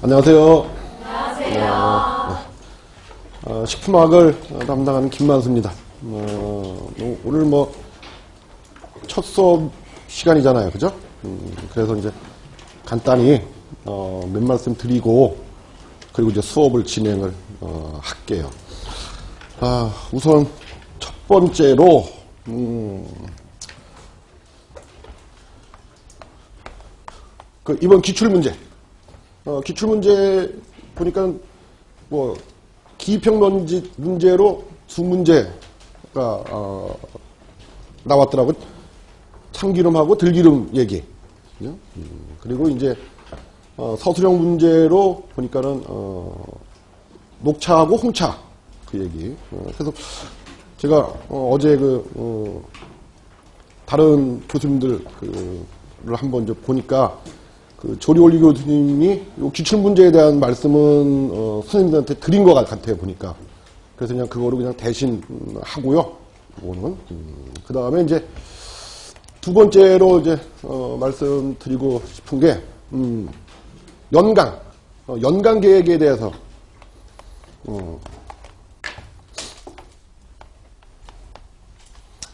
안녕하세요. 안녕하세요. 식품학을 담당하는 김만수입니다. 오늘 첫 수업 시간이잖아요. 그죠? 그래서 이제 간단히 몇 말씀 드리고 그리고 이제 수업을 진행을 할게요. 우선 첫 번째로 이번 기출문제. 기출문제 보니까 기입형 문제로 두 문제가 나왔더라고요. 참기름하고 들기름 얘기. 그리고 이제 서술형 문제로 보니까는 녹차하고 홍차 그 얘기. 그래서 제가 어제 다른 교수님들 를 한번 이제 보니까 조리올리 교수님이 이 기출문제에 대한 말씀은 선생님들한테 드린 것 같아요, 보니까. 그래서 그냥 그거로 그냥 대신 하고요. 그거는. 그 다음에 이제 두 번째로 이제 말씀드리고 싶은 게 연강 계획에 대해서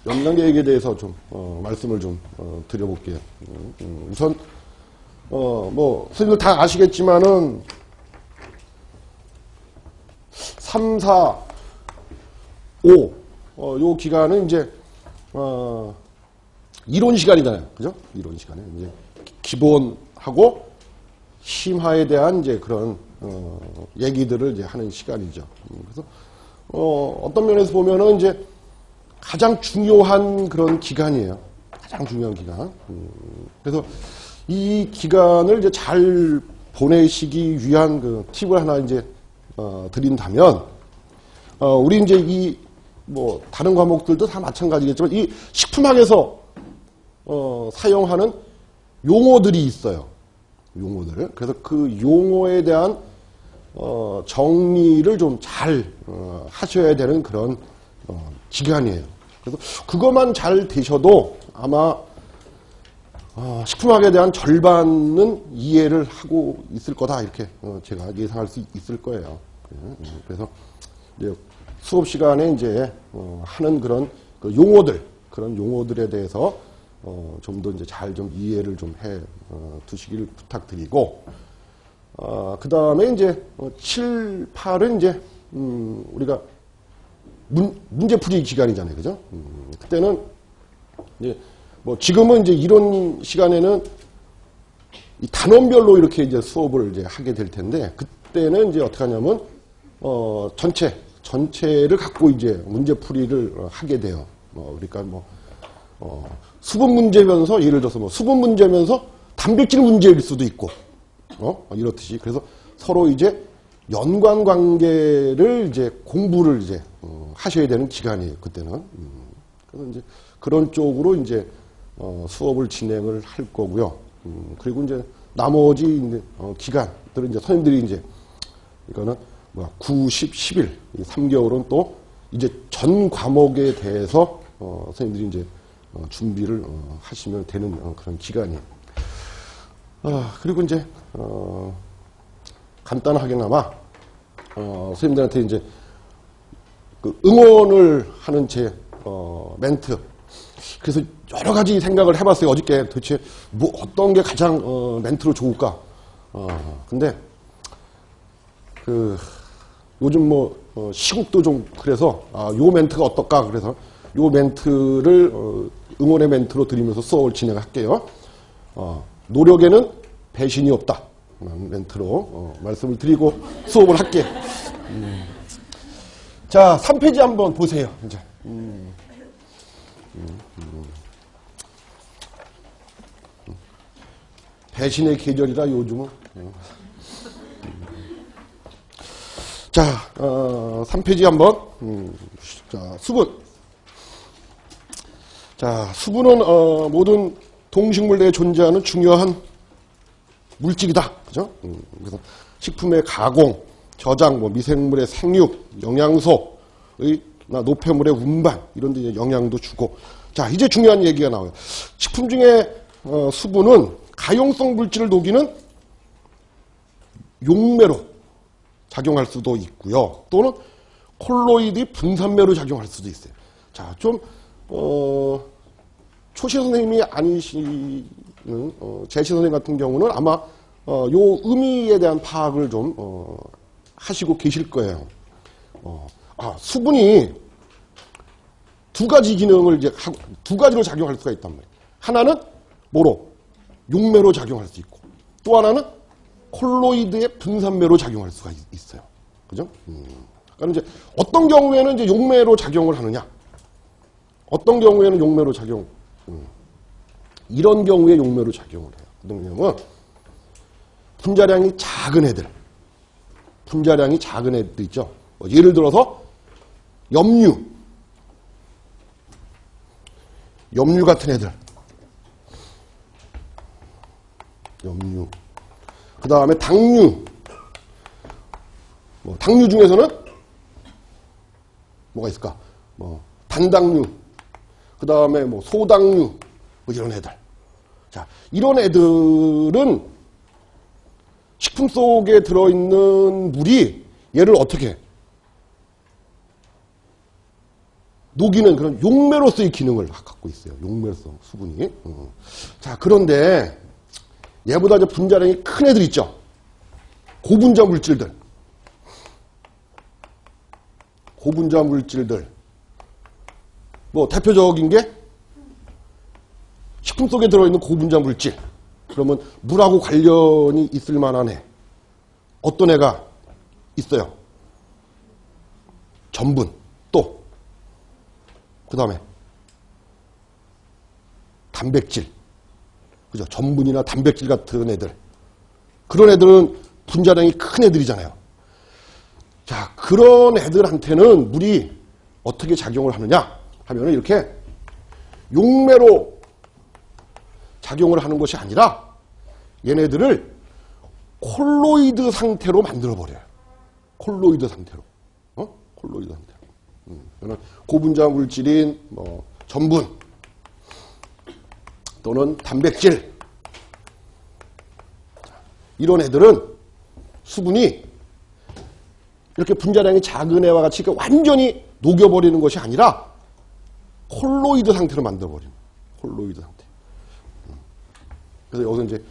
연강 계획에 대해서 좀 말씀을 좀 드려볼게요. 우선 선생님들 다 아시겠지만은 3, 4, 5 요 기간은 이제 이론 시간이잖아요. 그죠? 이론 시간에 이제 기본하고 심화에 대한 이제 그런 얘기들을 이제 하는 시간이죠. 그래서 어떤 면에서 보면은 이제 가장 중요한 그런 기간이에요. 가장 중요한 기간. 그래서 이 기간을 이제 잘 보내시기 위한 그 팁을 하나 이제 드린다면, 우리 이제 다른 과목들도 다 마찬가지겠지만 이 식품학에서 사용하는 용어들이 있어요. 용어들. 그래서 그 용어에 대한 정리를 좀 잘 하셔야 되는 그런 기간이에요. 그래서 그것만 잘 되셔도 아마 식품학에 대한 절반은 이해를 하고 있을 거다, 이렇게 제가 예상할 수 있을 거예요. 그래서 이제 수업 시간에 이제 하는 그런 용어들, 그런 용어들에 대해서 좀 더 이제 잘 좀 이해를 좀 해 두시길 부탁드리고, 그 다음에 이제 7, 8은 이제 우리가 문제풀이 기간이잖아요. 그죠? 그때는 이제 지금은 이제 이론 시간에는 이 단원별로 이렇게 이제 수업을 이제 하게 될 텐데, 그때는 이제 어떻게 하냐면 전체를 갖고 이제 문제풀이를 하게 돼요. 그러니까 수분 문제면서, 예를 들어서 수분 문제면서 단백질 문제일 수도 있고, 이렇듯이. 그래서 서로 이제 연관 관계를 이제 공부를 이제 하셔야 되는 기간이에요, 그때는. 그래서 이제 그런 쪽으로 이제 수업을 진행을 할 거고요. 그리고 이제 나머지 이제 기간들은 이제 선생님들이 이제 이거는 9, 10, 11 이 3개월은 또 이제 전 과목에 대해서 선생님들이 이제 준비를 하시면 되는 그런 기간이에요. 그리고 이제 간단하게나마 선생님들한테 이제 응원을 하는 제 멘트. 그래서 여러 가지 생각을 해봤어요. 어저께 도대체 어떤 게 가장 멘트로 좋을까? 근데 요즘 시국도 좀 그래서 요 멘트가 어떨까? 그래서 요 멘트를 응원의 멘트로 드리면서 수업을 진행할게요. 노력에는 배신이 없다. 멘트로 말씀을 드리고 수업을 할게요. 자, 3페이지 한번 보세요. 이제. 배신의 계절이라 요즘은. 자, 3페이지 한번. 자, 수분. 자, 수분은 모든 동식물 내에 존재하는 중요한 물질이다. 그죠? 그래서 식품의 가공, 저장, 미생물의 생육, 영양소의 노폐물의 운반, 이런 데 영향도 주고. 자, 이제 중요한 얘기가 나와요. 식품 중에 수분은 가용성 물질을 녹이는 용매로 작용할 수도 있고요. 또는 콜로이드의 분산매로 작용할 수도 있어요. 자, 좀 초시 선생님이 아니시는 제시 선생님 같은 경우는 아마 요 의미에 대한 파악을 좀 하시고 계실 거예요. 수분이 두 가지 기능을 이제 두 가지로 작용할 수가 있단 말이에요. 하나는 뭐로? 용매로 작용할 수 있고, 또 하나는 콜로이드의 분산매로 작용할 수가 있어요. 그죠? 그러니까 이제 어떤 경우에는 이제 용매로 작용을 하느냐? 어떤 경우에는 용매로 작용? 이런 경우에 용매로 작용을 해요. 어떤 경우는 분자량이 작은 애들, 분자량이 작은 애들 있죠. 예를 들어서 염류 같은 애들, 염류. 그 다음에 당류. 당류 중에서는 뭐가 있을까? 단당류. 그 다음에 소당류. 이런 애들. 자, 이런 애들은 식품 속에 들어있는 물이 얘를 어떻게 녹이는 그런 용매로서의 기능을 갖고 있어요. 용매로서 수분이. 자, 그런데 얘보다 이제 분자량이 큰 애들 있죠. 고분자 물질들. 고분자 물질들. 대표적인 게 식품 속에 들어있는 고분자 물질. 그러면 물하고 관련이 있을 만한 애. 어떤 애가 있어요? 전분. 또 그 다음에 단백질. 그죠? 전분이나 단백질 같은 애들. 그런 애들은 분자량이 큰 애들이잖아요. 자, 그런 애들한테는 물이 어떻게 작용을 하느냐 하면은 이렇게 용매로 작용을 하는 것이 아니라 얘네들을 콜로이드 상태로 만들어버려요. 콜로이드 상태로. 콜로이드 상태로. 고분자 물질인 전분 또는 단백질, 이런 애들은 수분이 이렇게 분자량이 작은 애와 같이 완전히 녹여버리는 것이 아니라 콜로이드 상태로 만들어버립니다. 콜로이드 상태. 그래서 여기서 이제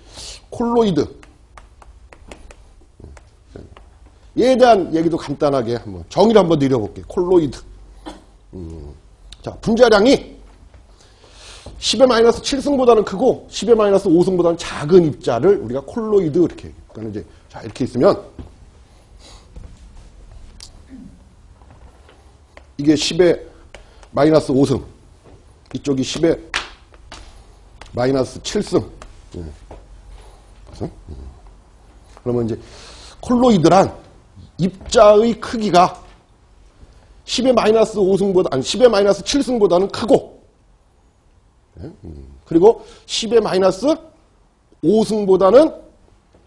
콜로이드, 얘에 대한 얘기도 간단하게 한번 정의를 한번 내려볼게요. 콜로이드. 자, 분자량이 10의 -7승보다는 크고 10의 -5승보다는 작은 입자를 우리가 콜로이드 이렇게 얘기해요. 그러니까 이제 자, 이렇게 있으면 이게 10의 -5승, 이쪽이 10의 -7승. 그러면 이제 콜로이드란 입자의 크기가 10의 -5승보다, 아니 10의 -7승보다는 크고, 그리고 10의 -5승보다는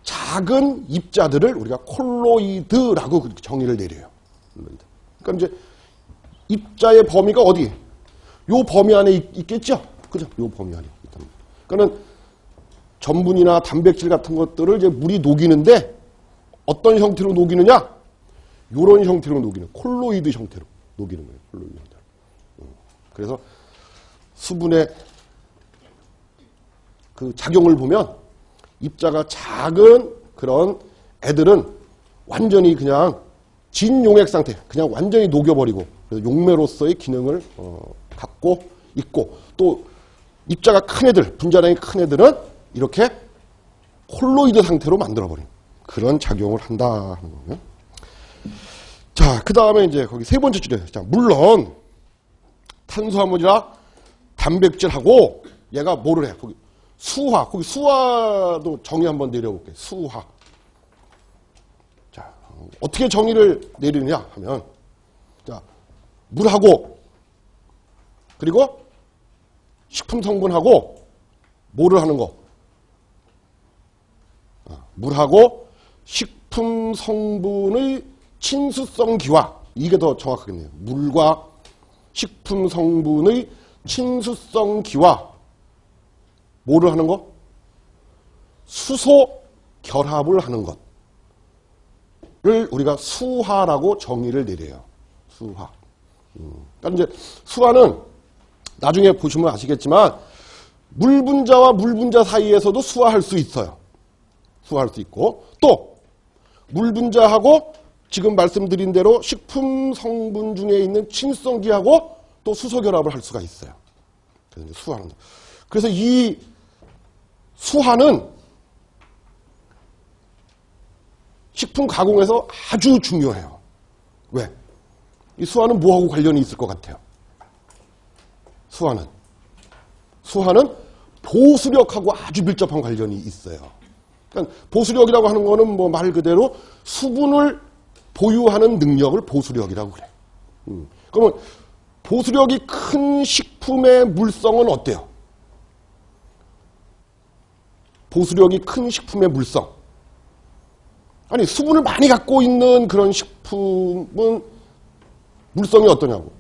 작은 입자들을 우리가 콜로이드라고 그렇게 정의를 내려요. 콜로이드. 그러니까 이제 입자의 범위가 어디? 요 범위 안에 있겠죠? 그죠? 요 범위 안에 있단 말이에요. 그러니까 전분이나 단백질 같은 것들을 이제 물이 녹이는데 어떤 형태로 녹이느냐? 요런 형태로 녹이는, 콜로이드 형태로 녹이는 거예요. 콜로이드 형태로. 그래서 수분의 그 작용을 보면 입자가 작은 그런 애들은 완전히 그냥 진용액 상태, 그냥 완전히 녹여버리고, 그래서 용매로서의 기능을 갖고 있고, 또 입자가 큰 애들, 분자량이 큰 애들은 이렇게 콜로이드 상태로 만들어버린 그런 작용을 한다 하는 거고요. 자, 그 다음에 이제 거기 세 번째 줄에, 자, 물론 탄수화물이나 단백질하고 얘가 뭐를 해? 거기 수화, 거기 수화도 정의 한번 내려볼게요. 수화. 자, 어떻게 정의를 내리느냐 하면, 자, 물하고 그리고 식품 성분하고 뭐를 하는 거? 물하고 식품 성분의 친수성 기화, 이게 더 정확하겠네요. 물과 식품 성분의 친수성 기화, 뭐를 하는 거? 수소 결합을 하는 것. 우리가 수화라고 정의를 내려요. 수화. 그러니까 이제 수화는 나중에 보시면 아시겠지만 물분자와 물분자 사이에서도 수화할 수 있어요. 수화할 수 있고 또 물분자하고 지금 말씀드린 대로 식품 성분 중에 있는 친성기하고 또 수소결합을 할 수가 있어요. 그래서 이제 수화는. 그래서 이 수화는 식품 가공에서 아주 중요해요. 왜? 이 수화는 뭐하고 관련이 있을 것 같아요? 수화는 보수력하고 아주 밀접한 관련이 있어요. 그러니까 보수력이라고 하는 거는 뭐 말 그대로 수분을 보유하는 능력을 보수력이라고 그래. 그러면 보수력이 큰 식품의 물성은 어때요? 보수력이 큰 식품의 물성. 아니 수분을 많이 갖고 있는 그런 식품은 물성이 어떠냐고.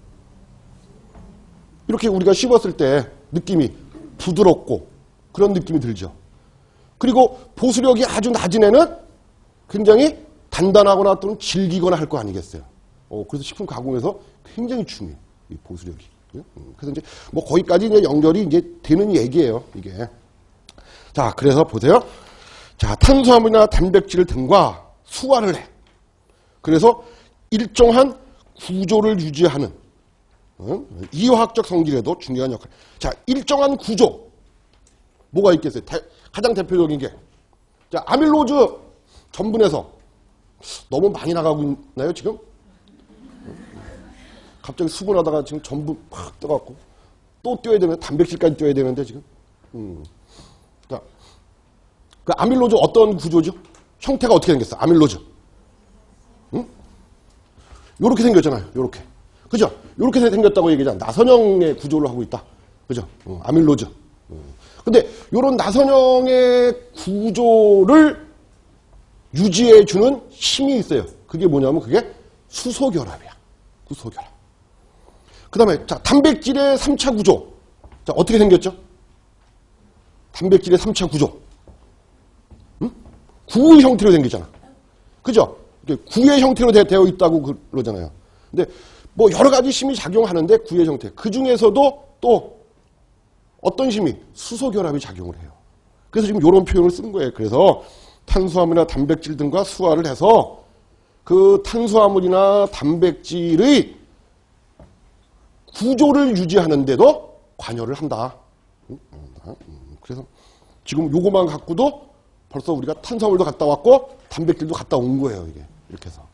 이렇게 우리가 씹었을 때 느낌이 부드럽고 그런 느낌이 들죠. 그리고 보수력이 아주 낮은 애는 굉장히 단단하거나 또는 질기거나 할 거 아니겠어요. 그래서 식품 가공에서 굉장히 중요해요. 이 보수력이. 그래서 이제 뭐 거기까지 이제 연결이 이제 되는 얘기예요. 이게. 자, 그래서 보세요. 자, 탄수화물이나 단백질 등과 수화를 해. 그래서 일정한 구조를 유지하는 이화학적 성질에도 중요한 역할. 자, 일정한 구조. 뭐가 있겠어요? 가장 대표적인 게. 자, 아밀로즈 전분에서 너무 많이 나가고 있나요, 지금? 갑자기 수분하다가 지금 전분 팍 떠갖고 또 띄워야 되면 단백질까지 띄워야 되는데 지금. 자, 그 아밀로즈 어떤 구조죠? 형태가 어떻게 생겼어? 아밀로즈. 요렇게 생겼잖아요. 요렇게. 그죠? 요렇게 생겼다고 얘기하잖아. 나선형의 구조를 하고 있다. 그죠? 아밀로즈. 근데 요런 나선형의 구조를 유지해주는 힘이 있어요. 그게 뭐냐면 그게 수소결합이야. 수소결합. 그 다음에 자 단백질의 3차 구조. 자 어떻게 생겼죠? 단백질의 3차 구조. 구의 형태로 생기잖아. 그죠? 구의 형태로 되어 있다고 그러잖아요. 근데 뭐 여러 가지 힘이 작용하는데 구의 형태. 그 중에서도 또 어떤 힘이 수소결합이 작용을 해요. 그래서 지금 이런 표현을 쓰는 거예요. 그래서 탄수화물이나 단백질 등과 수화를 해서 그 탄수화물이나 단백질의 구조를 유지하는데도 관여를 한다. 그래서 지금 요거만 갖고도 벌써 우리가 탄수화물도 갔다 왔고 단백질도 갔다 온 거예요. 이게 이렇게 해서.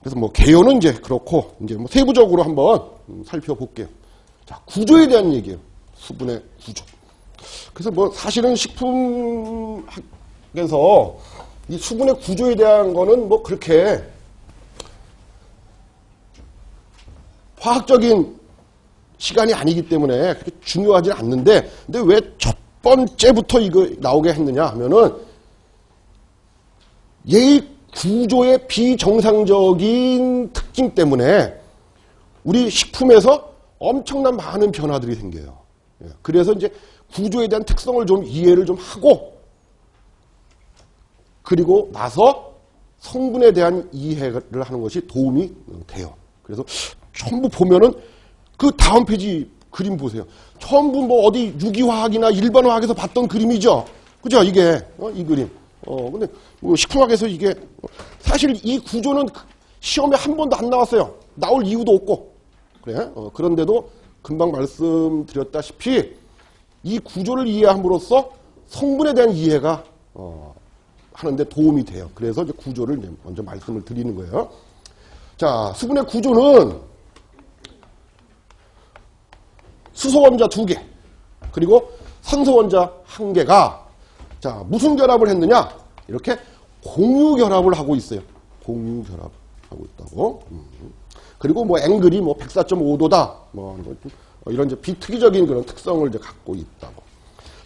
그래서 뭐 개요는 이제 그렇고 이제 뭐 세부적으로 한번 살펴볼게요. 자, 구조에 대한 얘기예요. 수분의 구조. 그래서 뭐 사실은 식품학에서 이 수분의 구조에 대한 거는 뭐 그렇게 화학적인 시간이 아니기 때문에 그렇게 중요하지 않는데, 근데 왜 첫 번째부터 이거 나오게 했느냐 하면은 얘의 구조의 비정상적인 특징 때문에 우리 식품에서 엄청난 많은 변화들이 생겨요. 그래서 이제 구조에 대한 특성을 좀 이해를 좀 하고 그리고 나서 성분에 대한 이해를 하는 것이 도움이 돼요. 그래서 전부 보면은 그 다음 페이지 그림 보세요. 전부 뭐 어디 유기화학이나 일반화학에서 봤던 그림이죠. 그죠? 이게 이 그림. 근데 뭐 식품학에서 이게 사실 이 구조는 시험에 한 번도 안 나왔어요. 나올 이유도 없고. 그래. 그런데도 금방 말씀드렸다시피 이 구조를 이해함으로써 성분에 대한 이해가 하는데 도움이 돼요. 그래서 이제 구조를 이제 먼저 말씀을 드리는 거예요. 자, 수분의 구조는 수소원자 2개 그리고 산소원자 1개가 자 무슨 결합을 했느냐? 이렇게 공유결합을 하고 있어요. 공유결합하고 있다고. 그리고 뭐 앵글이 뭐 104.5도다. 뭐 이런 이제 비특이적인 그런 특성을 이제 갖고 있다고.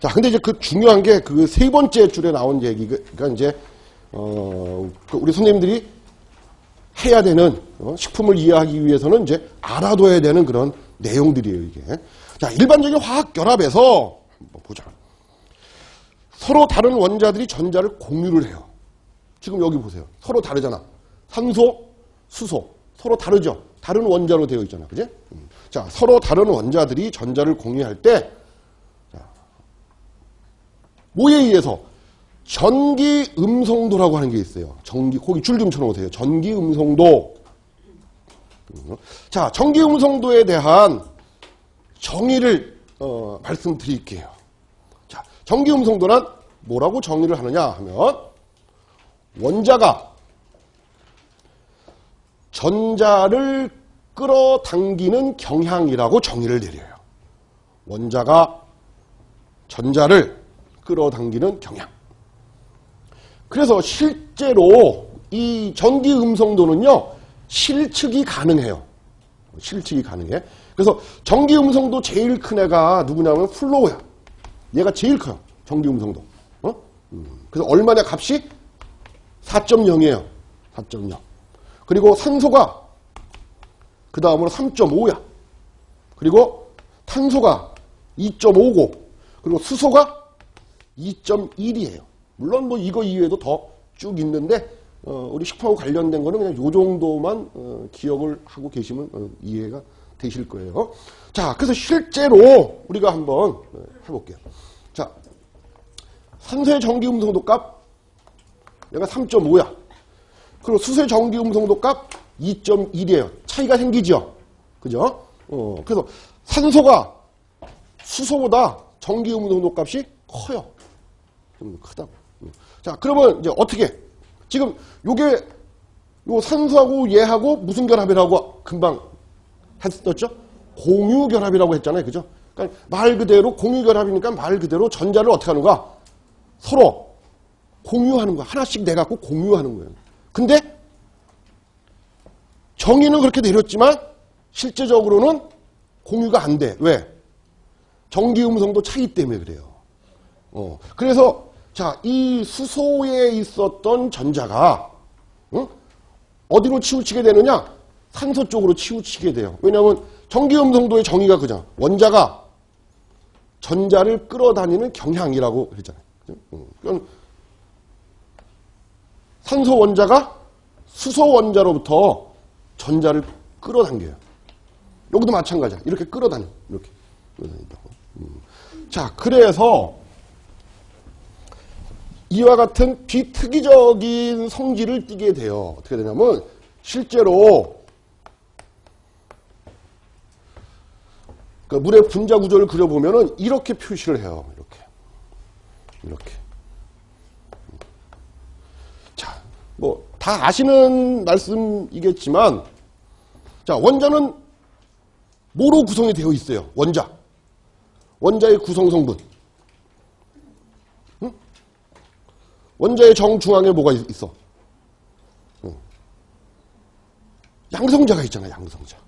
자, 근데 이제 그 중요한 게 그 세 번째 줄에 나온 얘기가 이제 우리 선생님들이 해야 되는 식품을 이해하기 위해서는 이제 알아둬야 되는 그런 내용들이에요, 이게. 자, 일반적인 화학 결합에서 한번 보자. 서로 다른 원자들이 전자를 공유를 해요. 지금 여기 보세요. 서로 다르잖아. 산소, 수소. 서로 다르죠? 다른 원자로 되어 있잖아. 그지? 자, 서로 다른 원자들이 전자를 공유할 때, 자, 뭐에 의해서? 전기 음성도라고 하는 게 있어요. 거기 줄 좀 쳐놓으세요. 전기 음성도. 자, 전기 음성도에 대한 정의를 말씀드릴게요. 자, 전기 음성도란 뭐라고 정의를 하느냐 하면 원자가 전자를 끌어당기는 경향이라고 정의를 내려요. 원자가 전자를 끌어당기는 경향. 그래서 실제로 이 전기 음성도는요, 실측이 가능해요. 실측이 가능해. 그래서 전기 음성도 제일 큰 애가 누구냐면 플로우야. 얘가 제일 커요. 전기 음성도. 그래서 얼마냐 값이 4.0이에요. 4.0. 그리고 산소가 그 다음으로 3.5야. 그리고 탄소가 2.59. 그리고 수소가 2.1이에요. 물론 뭐 이거 이외에도 더 쭉 있는데 우리 식품하고 관련된 거는 그냥 요 정도만 기억을 하고 계시면 이해가 되실 거예요. 자, 그래서 실제로 우리가 한번 해볼게요. 자, 산소의 전기 음성도 값 얘가 3.5야. 그리고 수소의 전기 음성도 값 2.1이에요. 차이가 생기죠. 그죠? 그래서 산소가 수소보다 전기 음성도 값이 커요. 좀 크다고. 자, 그러면 이제 어떻게? 지금 요게 요 산소하고 얘하고 무슨 결합이라고 금방 했었죠? 공유 결합이라고 했잖아요. 그죠? 그러니까 말 그대로 공유 결합이니까 말 그대로 전자를 어떻게 하는가? 서로 공유하는 거야. 하나씩 내갖고 공유하는 거예요. 근데 정의는 그렇게 내렸지만 실제적으로는 공유가 안 돼. 왜? 전기 음성도 차이 때문에 그래요. 그래서 자, 이 수소에 있었던 전자가 어디로 치우치게 되느냐? 산소 쪽으로 치우치게 돼요. 왜냐하면 전기 음성도의 정의가 그잖아. 원자가 전자를 끌어다니는 경향이라고 그랬잖아요. 그러니까 산소 원자가 수소 원자로부터 전자를 끌어당겨요. 여기도 마찬가지야. 이렇게 끌어다녀. 이렇게 끌어다닌다고. 자, 그래서 이와 같은 비특이적인 성질을 띠게 돼요. 어떻게 되냐면 실제로 그 물의 분자 구조를 그려보면은 이렇게 표시를 해요. 이렇게. 자, 뭐 다 아시는 말씀이겠지만, 자, 원자는 뭐로 구성이 되어 있어요? 원자의 구성 성분. 원자의 정중앙에 뭐가 있어? 양성자가 있잖아, 양성자.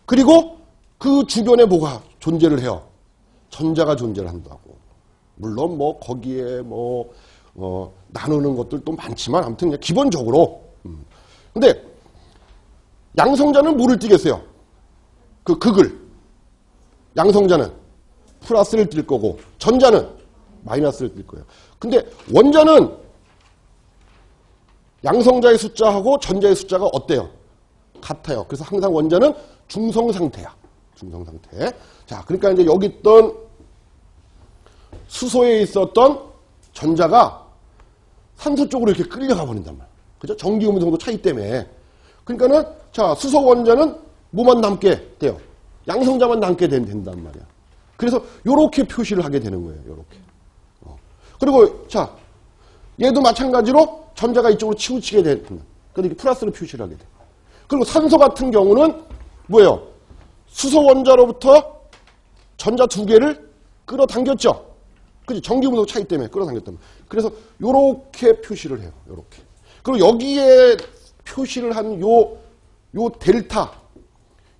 그리고 그 주변에 뭐가 존재를 해요? 전자가 존재를 한다고. 물론 뭐 거기에 뭐 나누는 것들도 많지만 아무튼 그냥 기본적으로. 근데 양성자는 뭐를 띠겠어요? 그 극을. 양성자는 플러스를 띨 거고 전자는 마이너스를 띨 거예요. 근데 원자는 양성자의 숫자하고 전자의 숫자가 어때요? 같아요. 그래서 항상 원자는 중성 상태야. 중성 상태. 자, 그러니까 이제 여기 있던 수소에 있었던 전자가 산소 쪽으로 이렇게 끌려가 버린단 말이야. 그죠? 전기 음성도 차이 때문에. 그러니까는 자, 수소 원자는 뭐만 남게 돼요? 양성자만 남게 된단 말이야. 그래서 요렇게 표시를 하게 되는 거예요. 요렇게. 그리고 자, 얘도 마찬가지로 전자가 이쪽으로 치우치게 된다. 그러니까 이렇게 플러스로 표시를 하게 돼. 그리고 산소 같은 경우는 뭐예요? 수소 원자로부터 전자 두 개를 끌어당겼죠. 그지? 전기 음성 차이 때문에 끌어당겼단 말이에요. 그래서 요렇게 표시를 해요. 요렇게. 그리고 여기에 표시를 한 요 델타.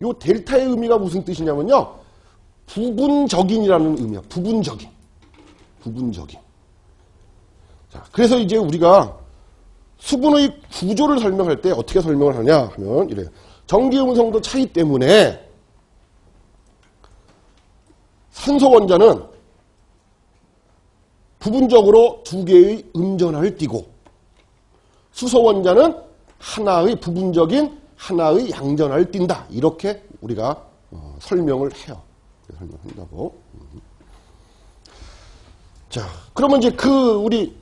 요 델타의 의미가 무슨 뜻이냐면요. 부분적인이라는 의미야. 부분적인. 자, 그래서 이제 우리가 수분의 구조를 설명할 때 어떻게 설명을 하냐 하면 이래요. 전기 음성도 차이 때문에 산소 원자는 부분적으로 두 개의 음전하를 띠고 수소 원자는 하나의 부분적인 하나의 양전하를 띈다. 이렇게 우리가 설명을 해요. 설명한다고. 자, 그러면 이제 우리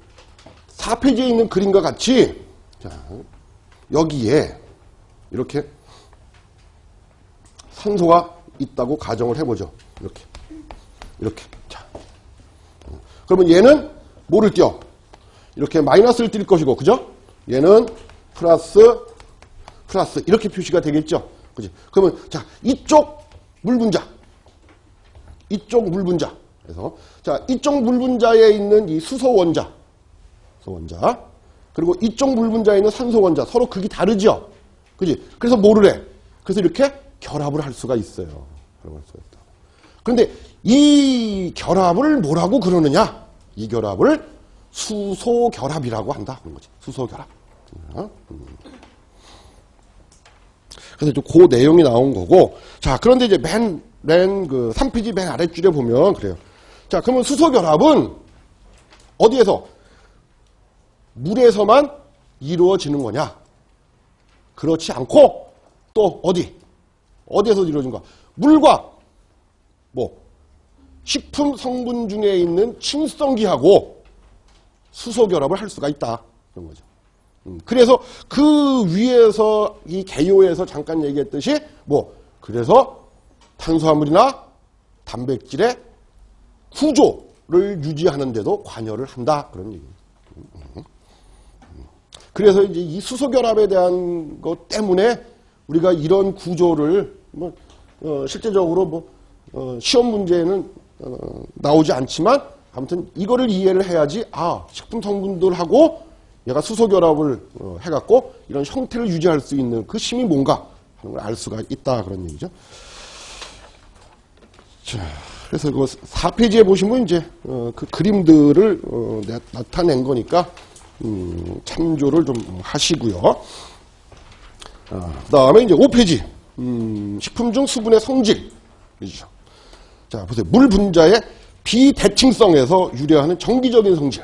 4페이지에 있는 그림과 같이 자, 여기에 이렇게 산소가 있다고 가정을 해보죠. 이렇게. 자, 그러면 얘는 뭐를 띄어? 이렇게 마이너스를 띌 것이고, 그죠? 얘는 플러스 이렇게 표시가 되겠죠. 그지? 그러면 자, 이쪽 물 분자. 그래서 자, 이쪽 물 분자에 있는 이 수소 원자. 그리고 이쪽 물 분자에 있는 산소 원자. 서로 극이 다르죠. 그지? 그래서 뭐를 해? 그래서 이렇게 결합을 할 수가 있어요. 그런데 이 결합을 뭐라고 그러느냐? 이 결합을 수소 결합이라고 한다. 그런 거지. 수소 결합. 그래서 그 내용이 나온 거고. 자, 그런데 이제 3페이지 맨 아랫줄에 보면 그래요. 자, 그러면 수소 결합은 어디에서? 물에서만 이루어지는 거냐? 그렇지 않고 또 어디에서 이루어진가? 물과 식품 성분 중에 있는 침성기하고 수소 결합을 할 수가 있다. 그런 거죠. 그래서 그 위에서 이 개요에서 잠깐 얘기했듯이 그래서 탄수화물이나 단백질의 구조를 유지하는 데도 관여를 한다. 그런 얘기입니다. 그래서 이제 이 수소 결합에 대한 것 때문에 우리가 이런 구조를 실제적으로 시험 문제에는 나오지 않지만 아무튼 이거를 이해를 해야지 식품 성분들하고 얘가 수소 결합을 해갖고 이런 형태를 유지할 수 있는 그 힘이 뭔가 하는 걸 알 수가 있다 그런 얘기죠. 자, 그래서 그 4페이지에 보시면 이제 그 그림들을 나타낸 거니까 참조를 좀 하시고요. 그 다음에 이제 5페이지 식품 중 수분의 성질. 자, 보세요. 물 분자의 비대칭성에서 유래하는 정기적인 성질.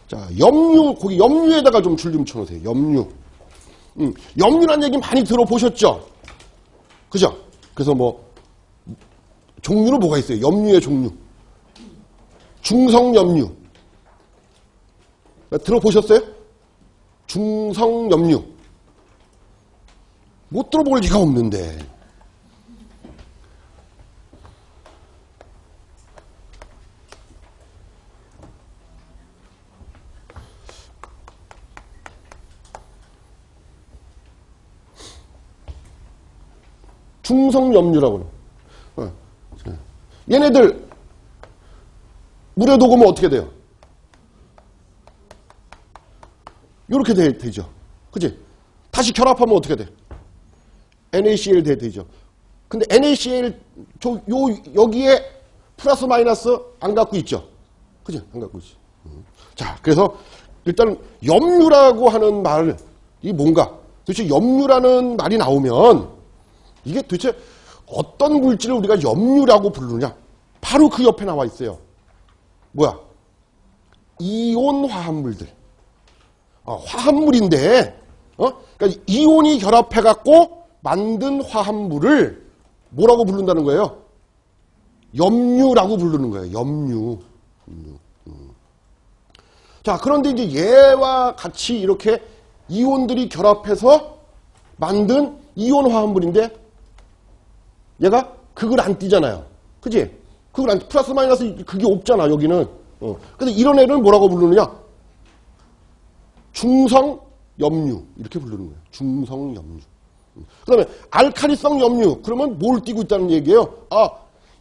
자, 염류, 거기 염류에다가 좀 줄 좀 쳐놓으세요. 염류. 염류란 얘기 많이 들어보셨죠? 그죠? 그래서 종류는 뭐가 있어요? 염류의 종류. 중성염류. 들어보셨어요? 중성염류. 못 들어볼 리가 없는데. 중성염류라고 그래요. 얘네들 물에 녹으면 어떻게 돼요? 이렇게 되죠. 그치? 다시 결합하면 어떻게 돼? NaCl 되죠. 근데 NaCl 여기에 플러스 마이너스 안 갖고 있죠. 그치? 안 갖고 있지. 자, 그래서 일단 염류라고 하는 말이 뭔가 도대체 염류라는 말이 나오면 이게 도대체 어떤 물질을 우리가 염류라고 부르느냐? 바로 그 옆에 나와 있어요. 뭐야? 이온 화합물들. 화합물인데, 그러니까 이온이 결합해갖고 만든 화합물을 뭐라고 부른다는 거예요? 염류라고 부르는 거예요. 염류. 자, 그런데 이제 얘와 같이 이렇게 이온들이 결합해서 만든 이온 화합물인데, 얘가 극을 안 띄잖아요. 그지? 극을 안, 플러스 마이너스 극이 없잖아, 여기는. 근데 이런 애를 뭐라고 부르느냐? 중성염류. 이렇게 부르는 거예요. 중성염류. 그 다음에 알카리성 염류. 그러면 뭘 띄고 있다는 얘기예요?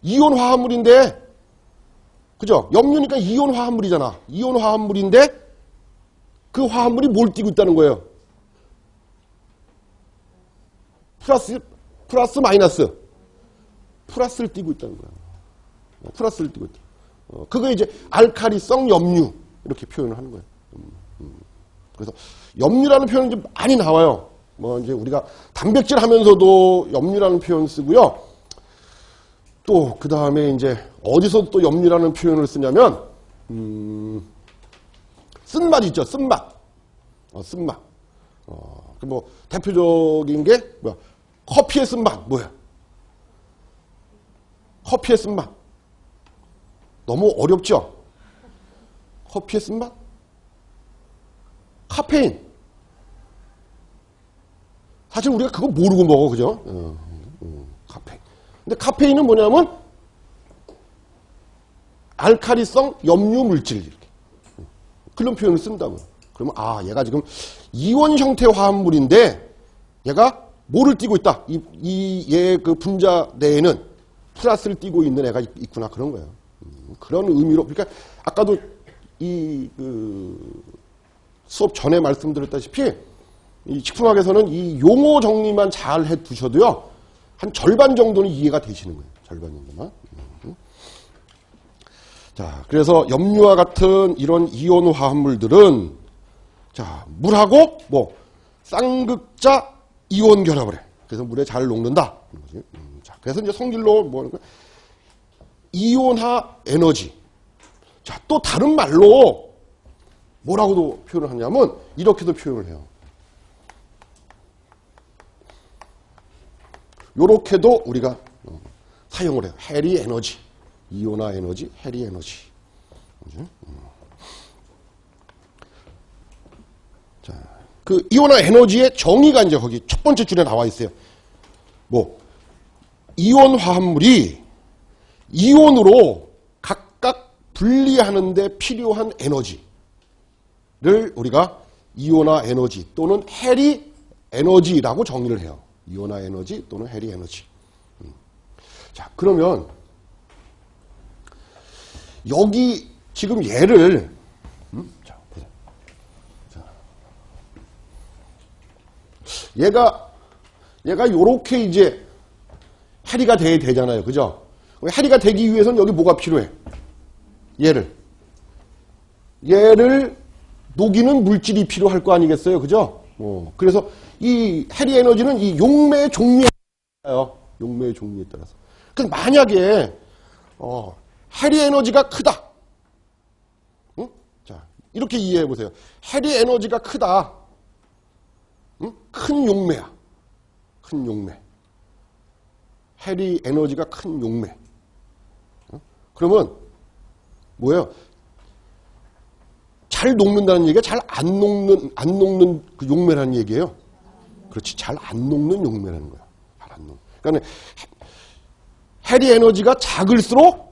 이온 화합물인데, 그죠? 염류니까 이온 화합물이잖아. 이온 화합물인데, 그 화합물이 뭘 띄고 있다는 거예요? 플러스 마이너스. 플러스를 띄고 있다는 거야. 플러스를 띄고 있다. 그거 이제 알카리성 염류 이렇게 표현을 하는 거예요. 그래서 염류라는 표현이 좀 많이 나와요. 이제 우리가 단백질 하면서도 염류라는 표현 쓰고요. 또 그 다음에 이제 어디서 또 염류라는 표현을 쓰냐면 쓴맛 있죠, 쓴맛. 쓴맛. 뭐, 대표적인 게, 뭐야, 커피의 쓴맛, 뭐야? 커피의 쓴맛. 너무 어렵죠? 커피의 쓴맛? 카페인. 사실 우리가 그거 모르고 먹어, 그죠? 카페인. 근데 카페인은 뭐냐면, 알카리성 염류 물질, 이렇게. 그런 표현을 쓴다고요. 그러면, 얘가 지금 이온 형태 화합물인데, 얘가 뭐를 띠고 있다? 얘 그 분자 내에는 플러스를 띠고 있는 애가 있구나. 그런 거예요. 그런 의미로. 그러니까, 아까도 수업 전에 말씀드렸다시피, 이 식품학에서는 이 용어 정리만 잘 해 두셔도요, 한 절반 정도는 이해가 되시는 거예요. 절반 정도만. 자, 그래서 염류와 같은 이런 이온 화합물들은, 자, 물하고, 쌍극자 이온 결합을 해. 그래서 물에 잘 녹는다. 자, 그래서 이제 성질로 이온화 에너지. 자, 또 다른 말로 뭐라고도 표현을 하냐면, 이렇게도 표현을 해요. 요렇게도 우리가 사용을 해요. 해리 에너지. 이온화 에너지, 해리 에너지. 자, 그 이온화 에너지의 정의가 이제 거기 첫 번째 줄에 나와 있어요. 이온 화합물이 이온으로 각각 분리하는데 필요한 에너지를 우리가 이온화 에너지 또는 해리 에너지라고 정의를 해요. 이온화 에너지 또는 해리 에너지. 자, 그러면 여기 지금 얘를 자, 보세요. 자, 얘가 요렇게 이제 해리가 돼야 되잖아요. 그죠? 해리가 되기 위해서는 여기 뭐가 필요해? 얘를 녹이는 물질이 필요할 거 아니겠어요? 그죠? 그래서 이 해리 에너지는 이 용매의 종류에 따라요. 용매의 종류에 따라서. 그래서 만약에 해리 에너지가 크다. 응? 자, 이렇게 이해해 보세요. 해리 에너지가 크다. 응? 큰 용매야. 큰 용매. 해리 에너지가 큰 용매. 응? 그러면 뭐예요? 잘 녹는다는 얘기가 잘 안 녹는 그 용매라는 얘기예요. 그렇지. 잘 안 녹는 용매라는 거야. 잘 안 녹는. 그러니까 해리 에너지가 작을수록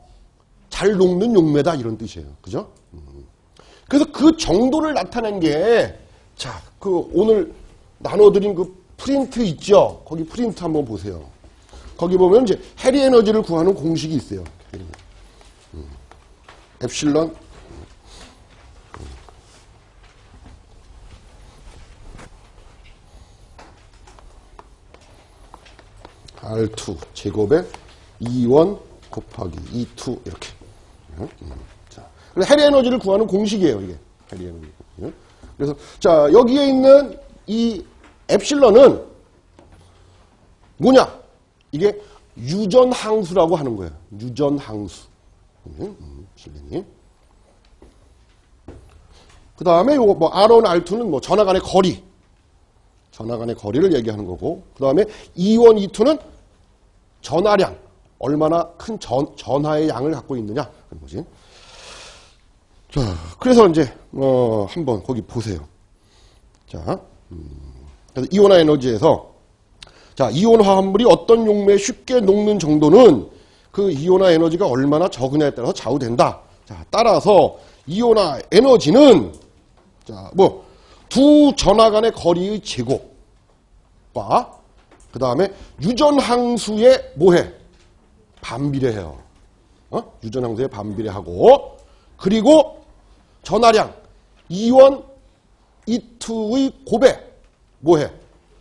잘 녹는 용매다 이런 뜻이에요. 그죠? 그래서 그 정도를 나타낸 게, 자, 그 오늘 나눠드린 그 프린트 있죠? 거기 프린트 한번 보세요. 거기 보면 이제 해리 에너지를 구하는 공식이 있어요. 엡실론 R2 제곱에 E1 곱하기 E2 이렇게. 자, 그래서 해리 에너지를 구하는 공식이에요, 이게. 해리 에너지. 그래서 자, 여기에 있는 이 엡실론은 뭐냐? 이게 유전항수라고 하는 거예요. 유전항수. 실례님. 그 다음에 요거 R1, R2는 전하 간의 거리. 전하 간의 거리를 얘기하는 거고. 그 다음에 E1, E2는 전하량. 얼마나 큰 전하의 양을 갖고 있느냐. 그런 거지. 자, 그래서 이제, 한번 거기 보세요. 자, 그래서 이온화 에너지에서, 자, 이온 화합물이 어떤 용매에 쉽게 녹는 정도는 그 이온화 에너지가 얼마나 적으냐에 따라서 좌우된다. 자, 따라서 이온화 에너지는, 자, 두 전하 간의 거리의 제곱과, 그 다음에 유전항수에 뭐해? 반비례해요. 유전항수에 반비례하고, 그리고 전하량, E1, E2의 곱에 뭐해?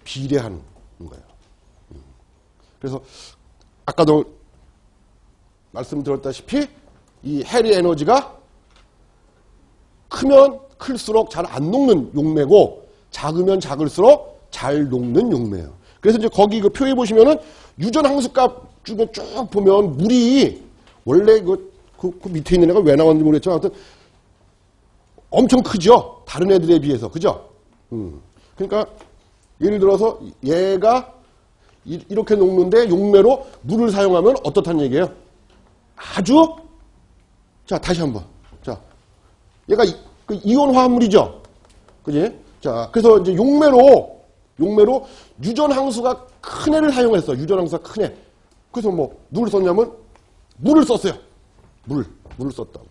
비례하는 거예요. 그래서 아까도 말씀드렸다시피 이 해리 에너지가 크면 클수록 잘 안 녹는 용매고 작으면 작을수록 잘 녹는 용매예요. 그래서 이제 거기 그 표에 보시면은 유전항수값 중에 쭉 보면 물이 원래 그 밑에 있는 애가 왜 나왔는지 모르겠지만 아무튼 엄청 크죠? 다른 애들에 비해서. 그죠? 그러니까 예를 들어서 얘가 이렇게 녹는데 용매로 물을 사용하면 어떻다는 얘기예요? 아주, 자, 다시 한번. 자, 얘가 그 이온 화합물이죠? 그지? 자, 그래서 이제 용매로 유전항수가 큰 애를 사용했어. 유전항수가 큰 애. 그래서 뭐, 누굴 썼냐면, 물을 썼어요. 물을 썼다고.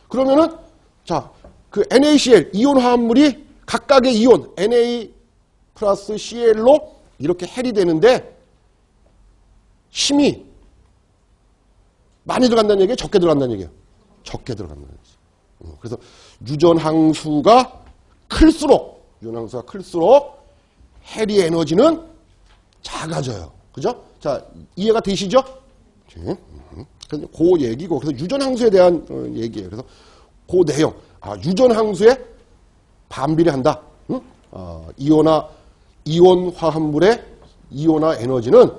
그러면은, 자, 그 NaCl, 이온 화합물이 각각의 이온, Na 플러스 Cl로 이렇게 헬이 되는데, 힘이 많이 들어간다는 얘기예요? 적게 들어간다는 얘기예요? 적게 들어간다는 얘기죠. 그래서 유전항수가 클수록 헬의 에너지는 작아져요. 그죠? 자, 이해가 되시죠? 그래서 그 얘기고, 그래서 유전항수에 대한 얘기예요. 그래서 그 내용, 유전항수에 반비례한다. 응? 이온 화합물의 이온화 에너지는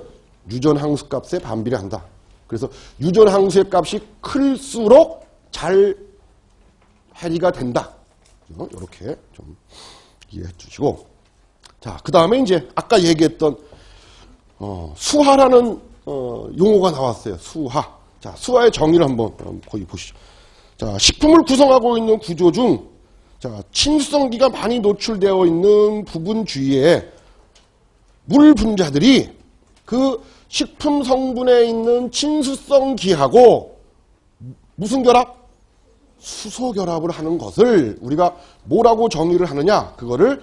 유전항수 값에 반비례한다. 그래서 유전항수의 값이 클수록 잘 해리가 된다. 이렇게 좀 이해해 주시고. 자, 그 다음에 이제 아까 얘기했던 수하라는 용어가 나왔어요. 수하. 자, 수하의 정의를 한번 거기 보시죠. 자, 식품을 구성하고 있는 구조 중, 자, 친수성기가 많이 노출되어 있는 부분 주위에 물 분자들이 그 식품 성분에 있는 친수성기하고 무슨 결합? 수소 결합을 하는 것을 우리가 뭐라고 정의를 하느냐? 그거를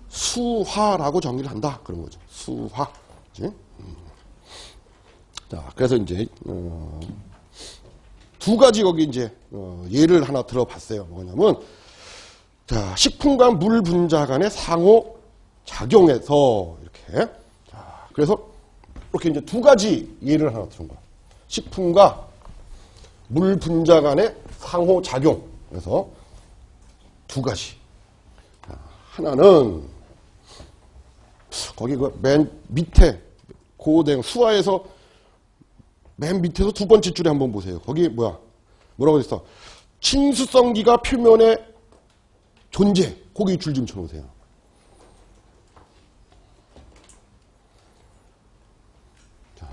수하라고 정의를 한다. 그런 거죠. 수하. 자, 그래서 이제 두 가지 거기 이제 예를 하나 들어봤어요. 뭐냐면, 자, 식품과 물 분자 간의 상호 작용에서 이렇게. 자, 그래서 이렇게 이제 두 가지 예를 하나 들은 거야. 식품과 물 분자 간의 상호 작용. 그래서 두 가지. 하나는 거기 그 맨 밑에 고대형 수화에서 맨 밑에서 두 번째 줄에 한번 보세요. 거기 뭐라고 했어? 친수성기가 표면에 존재. 거기 줄 좀 쳐놓으세요. 자,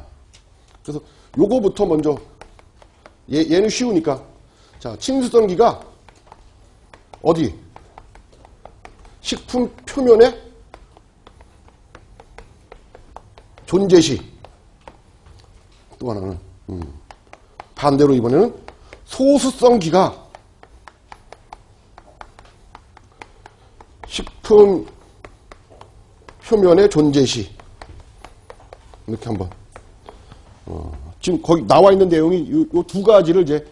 그래서 요거부터 먼저 얘는 쉬우니까. 자, 친수성기가 어디? 식품 표면에 존재시. 또 하나는 반대로 이번에는 소수성기가 식품 표면에 존재시. 이렇게 한번 지금 거기 나와 있는 내용이 요 두 가지를 이제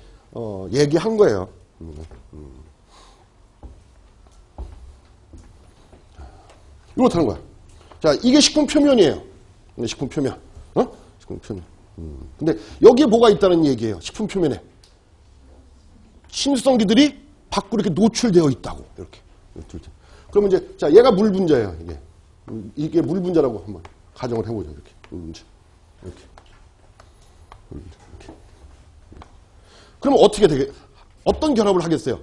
얘기한 거예요. 이렇다는 거야. 자, 이게 식품 표면이에요. 식품 표면. 식품 표면. 근데 여기에 뭐가 있다는 얘기예요. 식품 표면에. 친수성기들이 밖으로 이렇게 노출되어 있다고. 이렇게. 그러면 이제, 자, 얘가 물 분자예요. 이게 물 분자라고 한번 가정을 해보죠. 이렇게. 물 분자. 이렇게. 이렇게. 그러면 어떻게 어떤 결합을 하겠어요?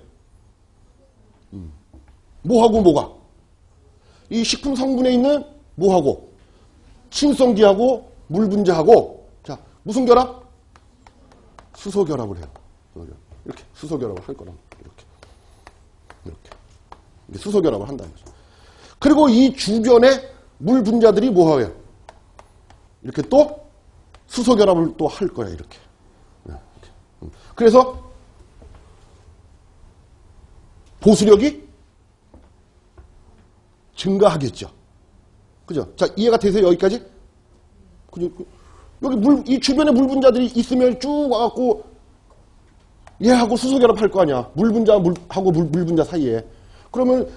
뭐하고 뭐가? 이 식품 성분에 있는 뭐하고? 친수성기하고 물 분자하고, 자, 무슨 결합? 수소 결합을 해요. 이렇게 수소 결합을 할 거라. 이렇게 수소 결합을 한다는 거죠. 그리고 이 주변에 물 분자들이 뭐하요? 이렇게 또 수소 결합을 또 할 거야. 이렇게. 그래서 보수력이 증가하겠죠. 그죠? 자, 이해가 되세요? 여기까지? 그죠? 여기 이 주변에 물 분자들이 있으면 쭉 와갖고 얘하고 수소 결합할 거 아니야. 물 분자하고 물 분자 사이에. 그러면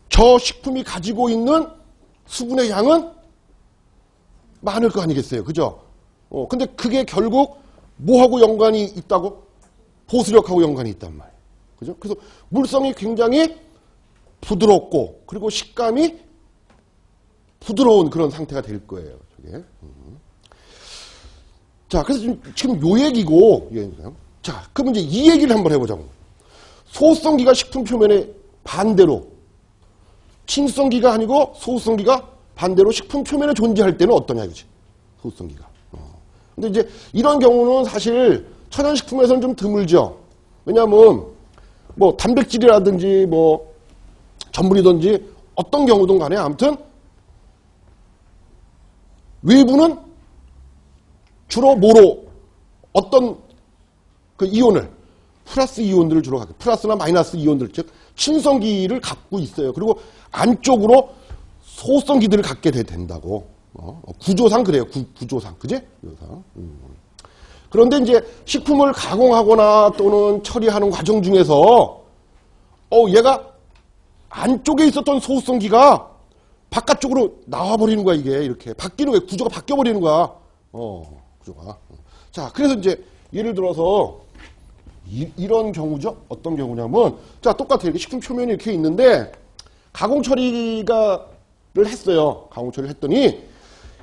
저 식품이 가지고 있는 수분의 양은 많을 거 아니겠어요. 그죠? 근데 그게 결국 뭐하고 연관이 있다고? 보수력하고 연관이 있단 말이에요. 그죠? 그래서 물성이 굉장히 부드럽고, 그리고 식감이 부드러운 그런 상태가 될 거예요. 저게. 자, 그래서 지금 요 얘기고, 자, 그럼 이제 이 얘기를 한번 해보자고. 소수성기가 식품 표면에 반대로, 친수성기가 아니고 소수성기가 반대로 식품 표면에 존재할 때는 어떠냐 이거지. 소수성기가. 근데 이제 이런 경우는 사실 천연식품에서는 좀 드물죠. 왜냐하면 뭐 단백질이라든지 뭐 전분이든지 어떤 경우든 간에 아무튼 외부는 주로 뭐로 어떤 그 이온을 플러스 이온들을 주로 갖고 플러스나 마이너스 이온들 즉 친성기를 갖고 있어요. 그리고 안쪽으로 소성기들을 갖게 된다고. 구조상 그래요. 구조상 그지? 구조상. 그런데 이제 식품을 가공하거나 또는 처리하는 과정 중에서 얘가 안쪽에 있었던 소수성기가 바깥쪽으로 나와버리는 거야. 이게 이렇게 바뀌는 거야. 구조가 바뀌어버리는 거야. 구조가. 자, 그래서 이제 예를 들어서 이런 경우죠. 어떤 경우냐면 자, 똑같아요. 이렇게 식품 표면이 이렇게 있는데 가공 처리를 했어요. 가공 처리를 했더니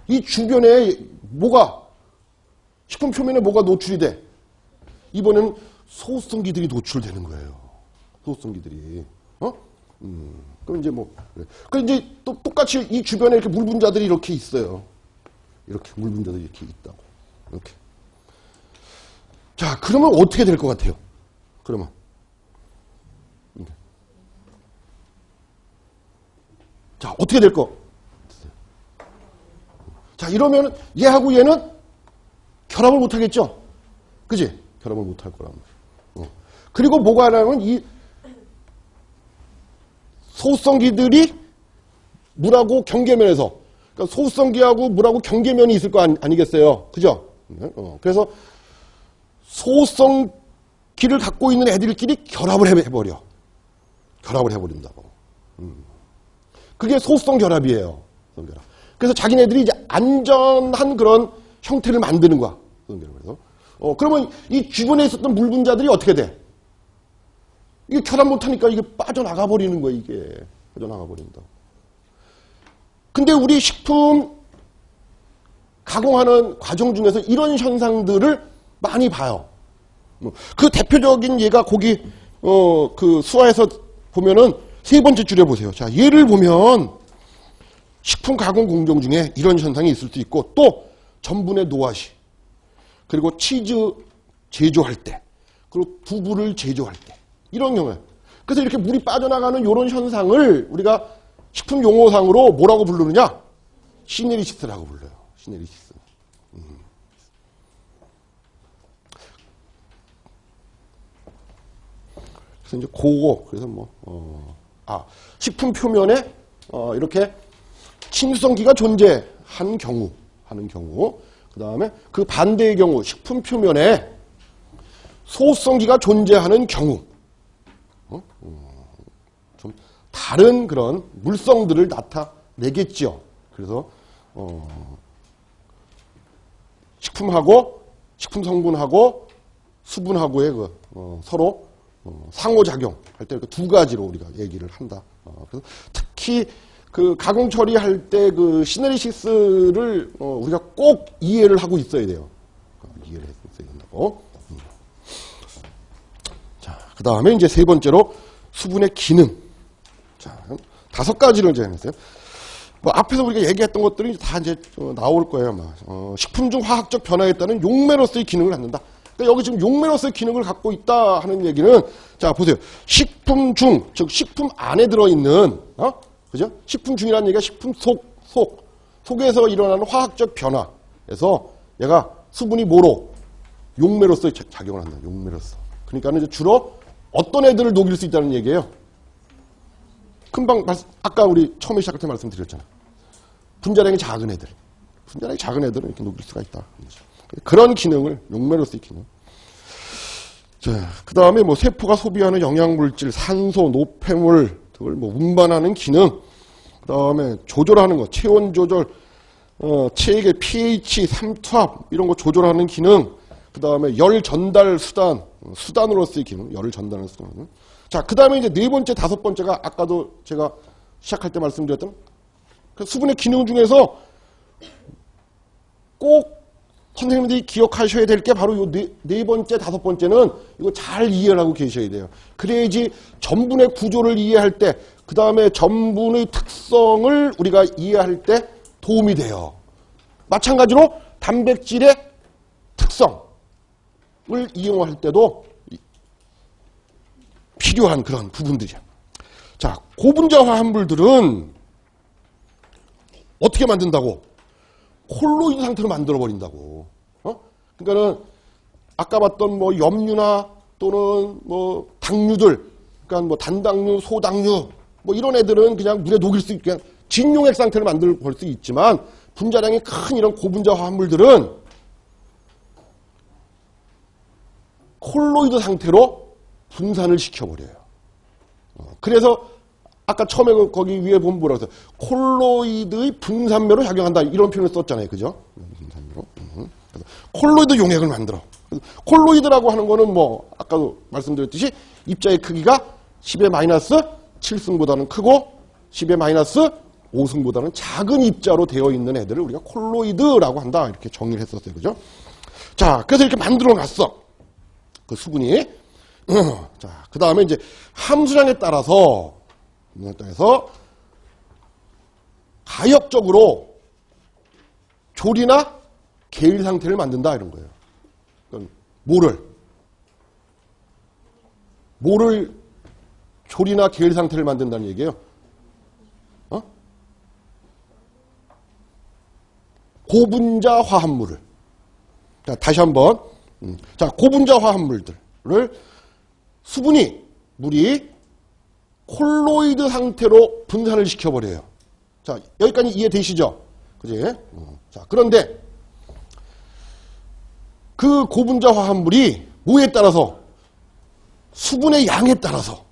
이 주변에 뭐가 식품 표면에 뭐가 노출이 돼? 이번에는 소수성기들이 노출되는 거예요. 소수성기들이. 그럼 이제 뭐, 그럼 이제 또 똑같이 이 주변에 이렇게 물 분자들이 이렇게 있어요. 이렇게 물 분자들이 이렇게 있다고. 이렇게. 자, 그러면 어떻게 될 것 같아요? 그러면. 자, 어떻게 될 거? 자, 이러면 얘하고 얘는 결합을 못 하겠죠? 그지? 결합을 못 할 거란 말이에요. 그리고 뭐가 하냐면 이 소수성기들이 물하고 경계면에서 그러니까 소수성기하고 물하고 경계면이 있을 거 아니겠어요? 그죠? 그래서 소수성기를 갖고 있는 애들끼리 결합을 해버려. 결합을 해버린다고. 그게 소수성 결합이에요. 결합. 그래서 자기네들이 이제 안전한 그런 형태를 만드는 거야. 그래서 그러면 이 주변에 있었던 물 분자들이 어떻게 돼? 이게 결합 못하니까 이게 빠져나가 버리는 거야. 이게 빠져나가 버린다. 근데 우리 식품 가공하는 과정 중에서 이런 현상들을 많이 봐요. 그 대표적인 예가 거기 그 수화에서 보면은 세 번째 줄에 보세요. 자, 예를 보면 식품 가공 공정 중에 이런 현상이 있을 수 있고 또 전분의 노화시 그리고 치즈 제조할 때 그리고 두부를 제조할 때 이런 경우에 그래서 이렇게 물이 빠져나가는 이런 현상을 우리가 식품 용어상으로 뭐라고 부르느냐? 시네리시스라고 불러요. 시네리시스. 그래서 이제 그래서 식품 표면에 이렇게 친수성기가 존재한 경우, 그 다음에 그 반대의 경우, 식품 표면에 소수성기가 존재하는 경우, 좀 다른 그런 물성들을 나타내겠죠. 그래서 식품하고 식품 성분하고 수분하고의 서로 상호작용 할 때 두 가지로 우리가 얘기를 한다. 그래서 특히 그 가공 처리할 때 그 시네리시스를 우리가 꼭 이해를 하고 있어야 돼요. 이해를 했어야 된다고. 자, 그 다음에 이제 세 번째로 수분의 기능. 자, 5가지를 이제 했어요. 뭐 앞에서 우리가 얘기했던 것들이 다 이제 나올 거예요, 아마. 식품 중 화학적 변화에 따른 용매로서의 기능을 갖는다. 그러니까 여기 지금 용매로서의 기능을 갖고 있다 하는 얘기는 자, 보세요. 식품 중, 즉 식품 안에 들어있는 그죠? 식품 중이라는 얘기가 식품 속에서 일어나는 화학적 변화에서 얘가 수분이 뭐로? 용매로서 작용을 한다. 용매로서. 그러니까 이제 주로 어떤 애들을 녹일 수 있다는 얘기예요. 금방 아까 우리 처음에 시작할 때 말씀드렸잖아. 분자량이 작은 애들. 분자량이 작은 애들은 이렇게 녹일 수가 있다. 그런 기능을 용매로서의 기능. 자, 그 다음에 뭐 세포가 소비하는 영양물질, 산소, 노폐물 등을 뭐 운반하는 기능. 그 다음에 조절하는 거, 체온 조절, 체액의 pH, 삼투압 이런 거 조절하는 기능. 그 다음에 열 전달 수단으로서의 기능, 열을 전달하는 수단. 자, 그 다음에 이제 네 번째, 다섯 번째가 아까도 제가 시작할 때 말씀드렸던 그 수분의 기능 중에서 꼭 선생님들이 기억하셔야 될 게 바로 요 네 번째, 다섯 번째는 이거 잘 이해를 하고 계셔야 돼요. 그래야지 전분의 구조를 이해할 때, 그 다음에 전분의 특성을 우리가 이해할 때 도움이 돼요. 마찬가지로 단백질의 특성을 이용할 때도 필요한 그런 부분들이야. 자, 고분자 화합물들은 어떻게 만든다고? 콜로이드 상태로 만들어버린다고. 그러니까는 아까 봤던 뭐 염류나 또는 뭐 당류들, 그러니까 뭐 단당류, 소당류, 뭐 이런 애들은 그냥 물에 녹일 수 있게 진용액 상태를 만들 볼 수 있지만 분자량이 큰 이런 고분자 화합물들은 콜로이드 상태로 분산을 시켜버려요. 그래서 아까 처음에 거기 위에 보면 뭐라고 했어요? 콜로이드의 분산매로 작용한다. 이런 표현을 썼잖아요. 그죠? 분산매로. 콜로이드 용액을 만들어. 콜로이드라고 하는 거는 뭐 아까도 말씀드렸듯이 입자의 크기가 10의 마이너스 7승보다는 크고 10의 마이너스 5승보다는 작은 입자로 되어 있는 애들을 우리가 콜로이드라고 한다. 이렇게 정의를 했었어요. 그죠? 자, 그래서 이렇게 만들어 놨어. 그 수분이. 자, 그 다음에 이제 함수량에 따라서 가역적으로 조리나 계일 상태를 만든다 이런 거예요. 그러니까 뭐를 조리나 계일 상태를 만든다는 얘기예요. 고분자 화합물을. 자, 다시 한번. 자, 고분자 화합물들을 물이 콜로이드 상태로 분산을 시켜버려요. 자, 여기까지 이해되시죠? 그지? 자, 그런데 그 고분자 화합물이 뭐에 따라서? 수분의 양에 따라서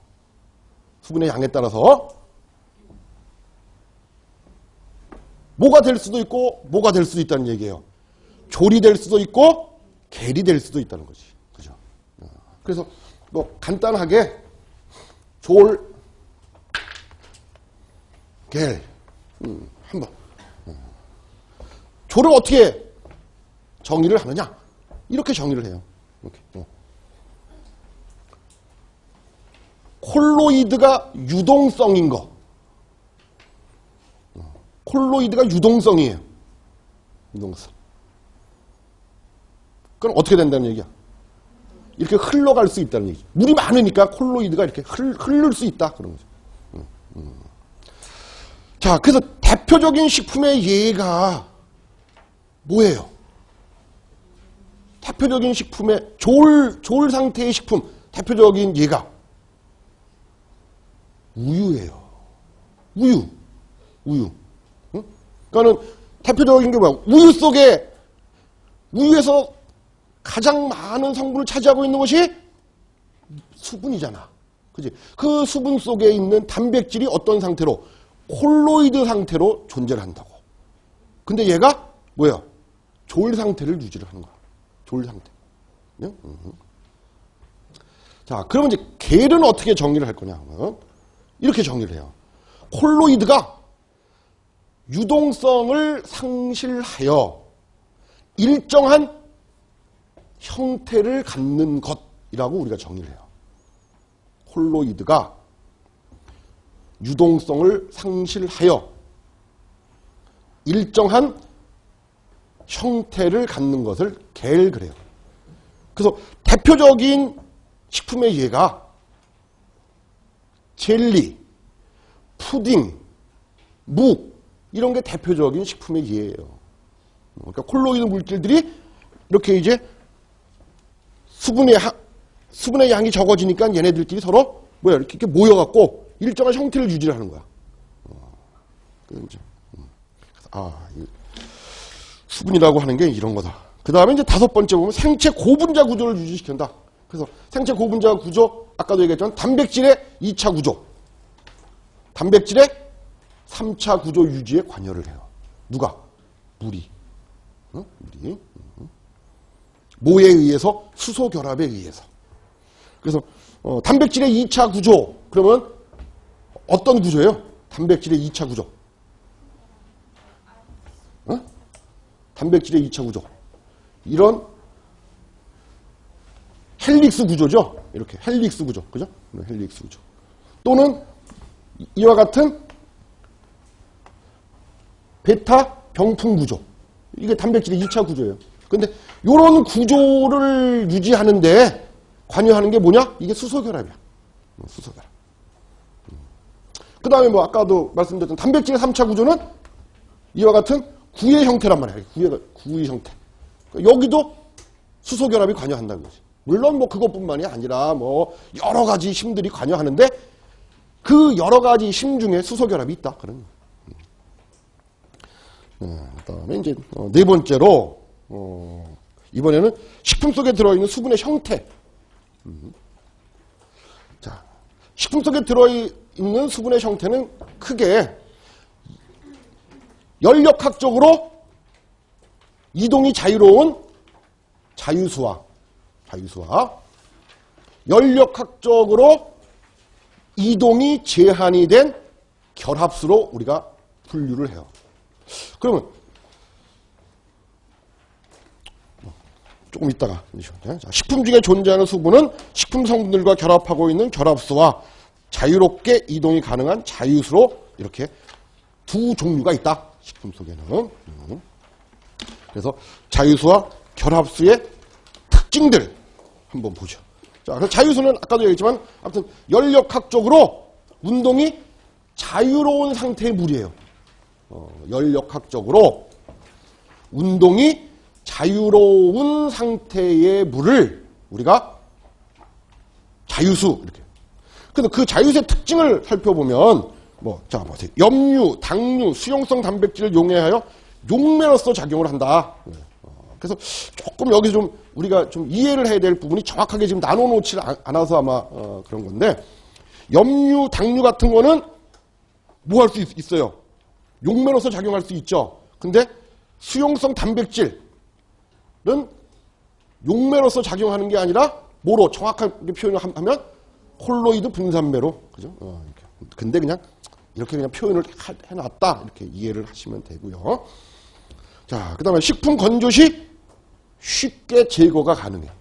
뭐가 될 수도 있고 뭐가 될 수도 있다는 얘기예요. 조리될 수도 있고 계리될 수도 있다는 거지. 그죠? 그래서 뭐 간단하게 겔 한번 조를 어떻게 정의를 하느냐? 이렇게 정의를 해요. 이렇게. 콜로이드가 유동성인 거. 콜로이드가 유동성이에요. 유동성. 그럼 어떻게 된다는 얘기야? 이렇게 흘러갈 수 있다는 얘기죠. 물이 많으니까 콜로이드가 이렇게 흐를 수 있다. 그런 거죠. 자, 그래서 대표적인 식품의 예가 뭐예요? 대표적인 식품의 조울 상태의 식품 대표적인 예가 우유예요. 우유. 응? 그러니까는 대표적인 게 뭐야? 우유에서 가장 많은 성분을 차지하고 있는 것이 수분이잖아. 그지? 그 수분 속에 있는 단백질이 어떤 상태로? 콜로이드 상태로 존재를 한다고. 근데 얘가 뭐야? 조일 상태를 유지를 하는 거야. 조일 상태. 네? 자, 그러면 이제 겔은 어떻게 정리를 할 거냐? 이렇게 정리를 해요. 콜로이드가 유동성을 상실하여 일정한 형태를 갖는 것이라고 우리가 정리를 해요. 콜로이드가 유동성을 상실하여 일정한 형태를 갖는 것을 겔 그래요. 그래서 대표적인 식품의 예가 젤리, 푸딩, 묵 이런 게 대표적인 식품의 예예요. 그러니까 콜로이드 물질들이 이렇게 이제 수분의 양이 적어지니까 얘네들끼리 서로 이렇게 모여갖고 일정한 형태를 유지를 하는 거야. 그래서 수분이라고 하는 게 이런 거다. 그 다음에 이제 다섯 번째 보면 생체 고분자 구조를 유지시킨다. 그래서 생체 고분자 구조, 아까도 얘기했지만 단백질의 2차 구조, 단백질의 3차 구조 유지에 관여를 해요. 누가? 물이. 물이. 뭐에 의해서? 수소 결합에 의해서. 그래서 단백질의 2차 구조, 그러면 어떤 구조예요? 단백질의 2차 구조. 단백질의 2차 구조. 이런 헬릭스 구조죠. 이렇게 헬릭스 구조, 그죠? 헬릭스 구조. 또는 이와 같은 베타 병풍 구조. 이게 단백질의 2차 구조예요. 근데 이런 구조를 유지하는데 관여하는 게 뭐냐? 이게 수소결합이야. 수소결합. 그 다음에 뭐 아까도 말씀드렸던 단백질의 3차 구조는 이와 같은 구의 형태란 말이야. 구의 형태. 여기도 수소결합이 관여한다는 거지. 물론 뭐 그것뿐만이 아니라 뭐 여러 가지 힘들이 관여하는데 그 여러 가지 힘 중에 수소결합이 있다. 그런. 그다음에 이제 네 번째로 이번에는 식품 속에 들어있는 수분의 형태. 자, 식품 속에 들어있는 수분의 형태는 크게 연력학적으로 이동이 자유로운 자유수와 연력학적으로 이동이 제한이 된 결합수로 우리가 분류를 해요. 그러면 조금 이따가 식품 중에 존재하는 수분은 식품 성분들과 결합하고 있는 결합수와 자유롭게 이동이 가능한 자유수로 이렇게 두 종류가 있다. 식품 속에는. 그래서 자유수와 결합수의 특징들 한번 보죠. 자, 그래서 자유수는 아까도 얘기했지만 아무튼 연력학적으로 운동이 자유로운 상태의 물이에요. 연력학적으로 운동이 자유로운 상태의 물을 우리가 자유수 이렇게. 그래서 그 자유수의 특징을 살펴보면 자 보세요. 염류, 당류, 수용성 단백질을 용해하여 용매로서 작용을 한다. 그래서 조금 여기 좀 우리가 좀 이해를 해야 될 부분이 정확하게 지금 나눠놓지 않아서 아마 그런 건데 염류, 당류 같은 거는 뭐 할 수 있어요? 용매로서 작용할 수 있죠. 근데 수용성 단백질은 용매로서 작용하는 게 아니라 뭐로 정확하게 표현을 하면 콜로이드 분산매로, 그죠? 근데 그냥 이렇게 그냥 표현을 해놨다 이렇게 이해를 하시면 되고요. 자, 그 다음에 식품 건조 시 쉽게 제거가 가능해요.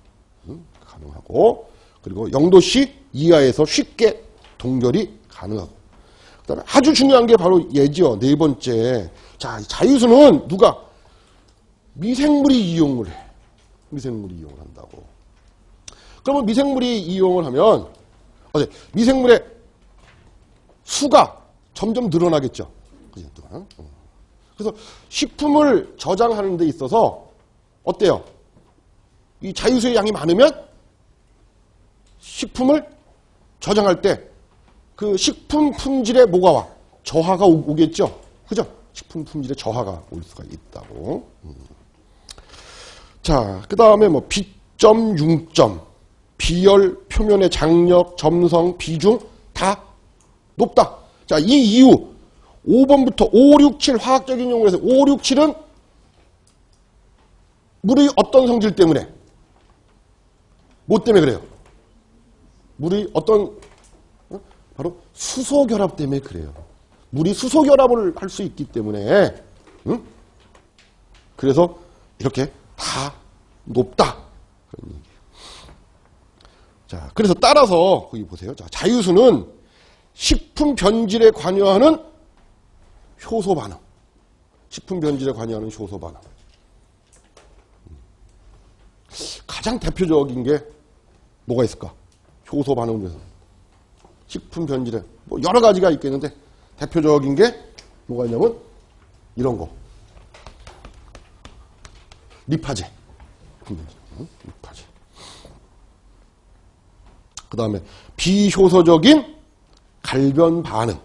가능하고, 그리고 0도씨 이하에서 쉽게 동결이 가능하고. 그 다음에 아주 중요한 게 바로 얘죠. 네 번째. 자, 자유수는 누가? 미생물이 이용을 해. 미생물이 이용을 한다고. 그러면 미생물이 이용을 하면, 미생물의 수가 점점 늘어나겠죠. 그죠? 그래서 식품을 저장하는 데 있어서 어때요? 이 자유수의 양이 많으면 식품을 저장할 때 그 식품 품질에 뭐가 와? 저하가 오겠죠? 그죠? 식품 품질에 저하가 올 수가 있다고. 자, 그 다음에 뭐 비점, 융점, 비열, 표면의 장력, 점성, 비중 다 높다. 자, 이 이유 5번부터 5, 6, 7 화학적인 용어로 해서 5, 6, 7은 물의 어떤 성질 때문에? 뭐 때문에 그래요? 물이 어떤 바로 수소결합 때문에 그래요. 물이 수소결합을 할 수 있기 때문에 그래서 이렇게 다 높다. 그런 얘기예요. 자, 그래서 따라서 거기 보세요. 자, 자유수는 식품 변질에 관여하는 효소 반응. 식품 변질에 관여하는 효소 반응. 가장 대표적인 게 뭐가 있을까? 효소 반응 중에서. 식품 변질에 뭐 여러 가지가 있겠는데 대표적인 게 뭐가 있냐면 이런 거. 리파제. 리파제. 그 다음에 비효소적인 갈변 반응.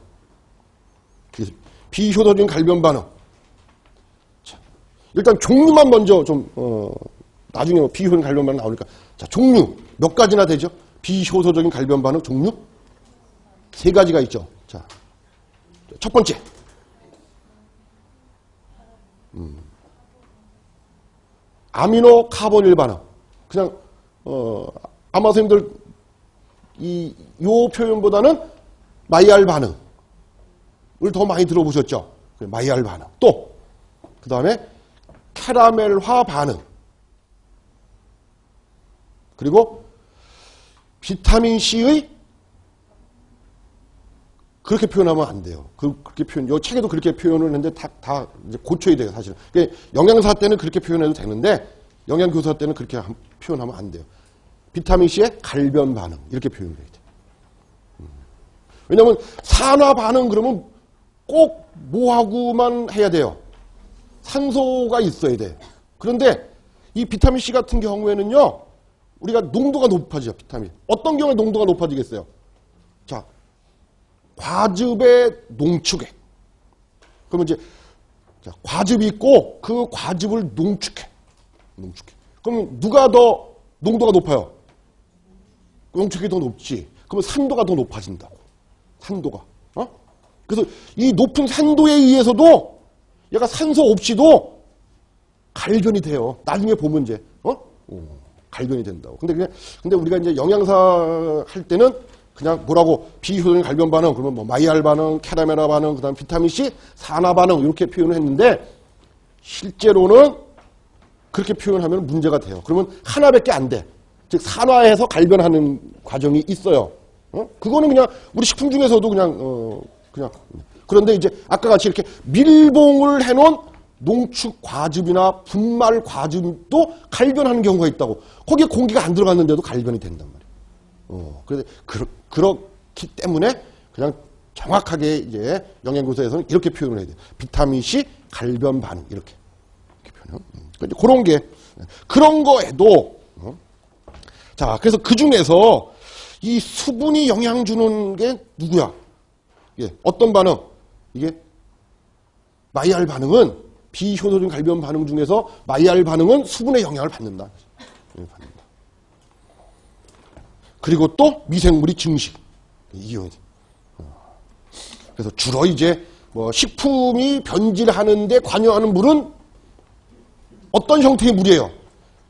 비효소적인 갈변 반응. 자, 일단 종류만 먼저 좀 나중에 비효소적인 갈변 반응 나오니까 자, 종류 몇 가지나 되죠? 비효소적인 갈변 반응 종류 3가지가 있죠. 자, 첫 번째. 아미노 카보닐 반응. 그냥 아마 선생님들 요 표현보다는 마이알 반응을 더 많이 들어보셨죠? 마이알 반응. 또 그 다음에 캐러멜화 반응. 그리고 비타민C의 그렇게 표현하면 안 돼요. 그렇게 요 책에도 그렇게 표현을 했는데 다 이제 고쳐야 돼요, 사실은. 그러니까 영양사 때는 그렇게 표현해도 되는데, 영양교사 때는 그렇게 표현하면 안 돼요. 비타민C의 갈변 반응, 이렇게 표현을 해야 돼요. 왜냐면, 산화 반응 그러면 꼭 뭐하고만 해야 돼요? 산소가 있어야 돼요. 그런데 이 비타민C 같은 경우에는요, 우리가 농도가 높아지죠, 비타민. 어떤 경우에 농도가 높아지겠어요? 자, 과즙의 농축액. 그러면 이제 자, 과즙이 있고 그 과즙을 농축해. 그러면 누가 더 농도가 높아요? 농축액이 더 높지. 그러면 산도가 더 높아진다고. 산도가. 그래서 이 높은 산도에 의해서도 얘가 산소 없이도 갈변이 돼요. 나중에 보면 이제 갈변이 된다고. 근데 우리가 이제 영양사 할 때는 그냥 뭐라고 비효소적인 갈변 반응, 그러면 뭐 마이알 반응, 캐라메라 반응, 그다음 비타민C 산화 반응 이렇게 표현을 했는데 실제로는 그렇게 표현하면 문제가 돼요. 그러면 하나밖에 안 돼. 즉 산화해서 갈변하는 과정이 있어요. 그거는 그냥 우리 식품 중에서도 그냥 그런데 이제 아까 같이 이렇게 밀봉을 해놓은 농축 과즙이나 분말 과즙도 갈변하는 경우가 있다고. 거기에 공기가 안 들어갔는데도 갈변이 된단 말이에요. 그래서 그렇기 때문에 그냥 정확하게 이제 영양교사에서는 이렇게 표현을 해야 돼요. 비타민C 갈변 반응 이렇게 표현해요. 그런 게 그런 거에도 자 그래서 그 중에서 이 수분이 영향 주는 게 누구야? 예, 어떤 반응? 이게 마이알 반응은 비효소적인 갈변 반응 중에서 마이알 반응은 수분의 영향을 받는다. 그리고 또 미생물이 증식. 그래서 주로 이제 뭐 식품이 변질하는데 관여하는 물은 어떤 형태의 물이에요?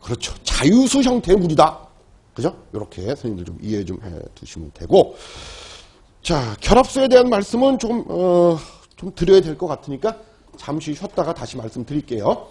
그렇죠. 자유수 형태의 물이다. 그죠? 이렇게 선생님들 좀 이해 좀 해 두시면 되고. 자, 결합수에 대한 말씀은 좀 드려야 될 것 같으니까 잠시 쉬었다가 다시 말씀드릴게요.